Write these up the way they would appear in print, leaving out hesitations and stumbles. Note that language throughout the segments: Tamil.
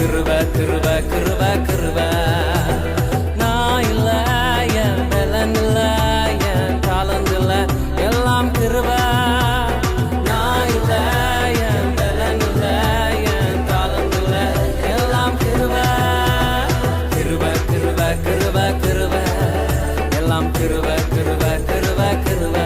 கிருப கிருப கிருப கிருப நான் இல்ல என் பலன் இல்ல என் தாளந்து இல்ல எல்லாம் கிருப நான் இல்ல என் பலன் இல்ல என் தாளந்து இல்ல எல்லாம் கிருப கிருப கிருப கிருப கிருப எல்லாம் கிருப கிருப கிருப கிருப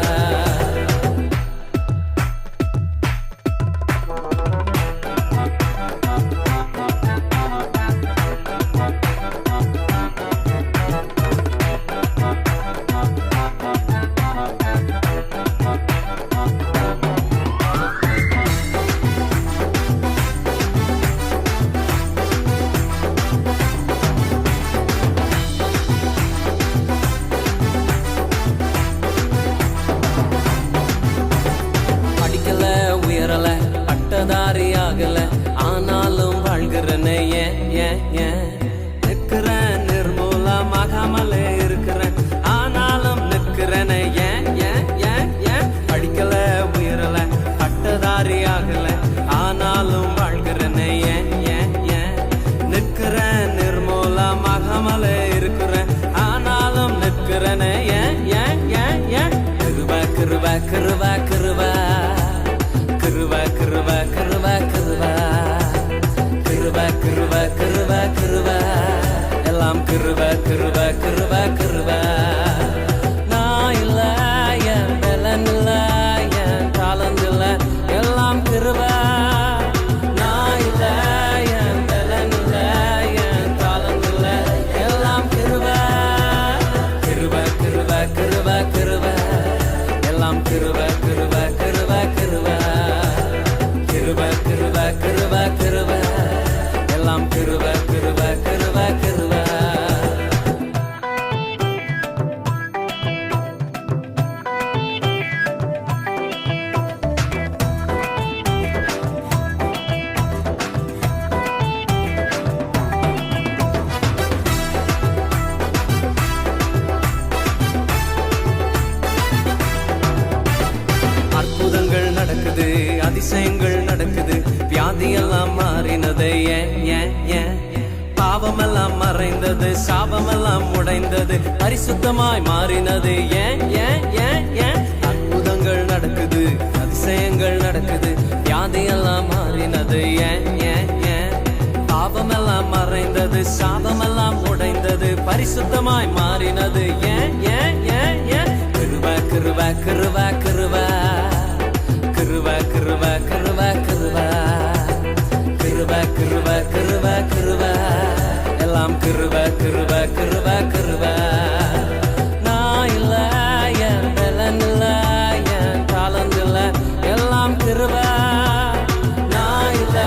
உயரல பட்டதாரி ஆகல ஆனாலும் வாழ்கிறேன் நிற்கிறேன் நிர்மூலமாகாமலே இருக்கிறேன் ஆனாலும் நிற்கிறேன் படிக்கல உயரல பட்டதாரி ஆகல ஆனாலும் வாழ்கிறேன் நிற்கிறேன் நிர்மூலமாகாமலே இருக்கிறேன் ஆனாலும் நிற்கிறேன் கிருப கிருப கிருப கிருப கிருப கிருப கிருப கிருப கிருப கிருப கிருப கிருப எல்லாம் கிருப கிருப கிருப கிருப நான் இல்ல என் பலன் இல்ல என் தாளந்து இல்ல எல்லாம் கிருப நான் இல்ல என் பலன் இல்ல என் தாளந்து இல்ல எல்லாம் கிருப கிருப கிருப கிருப கிருப எல்லாம் கிருப கிருப கிருப கிருப கிருப கிருப கிருப கிருப எல்லாம் கிருப கிருப கிருப கிருப அற்புதங்கள் நடக்குது அதிசயங்கள் நடக்குது வியாதியெல்லாம் மாறினது பாவமெல்லாம் மறைந்தது சாபமெல்லாம் உடைந்தது பரிசுத்தமாய் மாறினது அற்புதங்கள் நடக்குது அதிசயங்கள் நடக்குது வியாதியெல்லாம் மாறினது பாவமெல்லாம் மறைந்தது சாபமெல்லாம் உடைந்தது பரிசுத்தமாய் மாறினது கிருப கிருப கிருப கிருப கிருப கிருப கிருப கிருப கிருப கிருப கிருப கிருப எல்லாம் கிருப கிருப கிருப கிருப நான் இல்ல என் பலன் இல்ல என் தாளந்து இல்ல எல்லாம் கிருப நான் இல்ல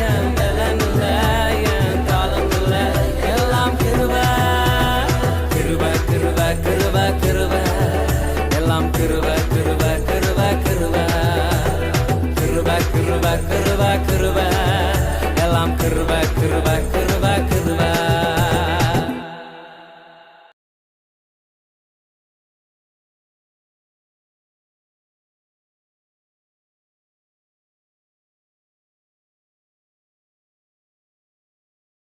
என் பலன் இல்ல என் தாளந்து இல்ல எல்லாம் கிருப கிருப கிருப கிருப கிருப எல்லாம் கிருப கிருப கிருப கிருப கிருப கிருப கிருப கிருப எல்லாம் கிருப கிருப கிருப கிருப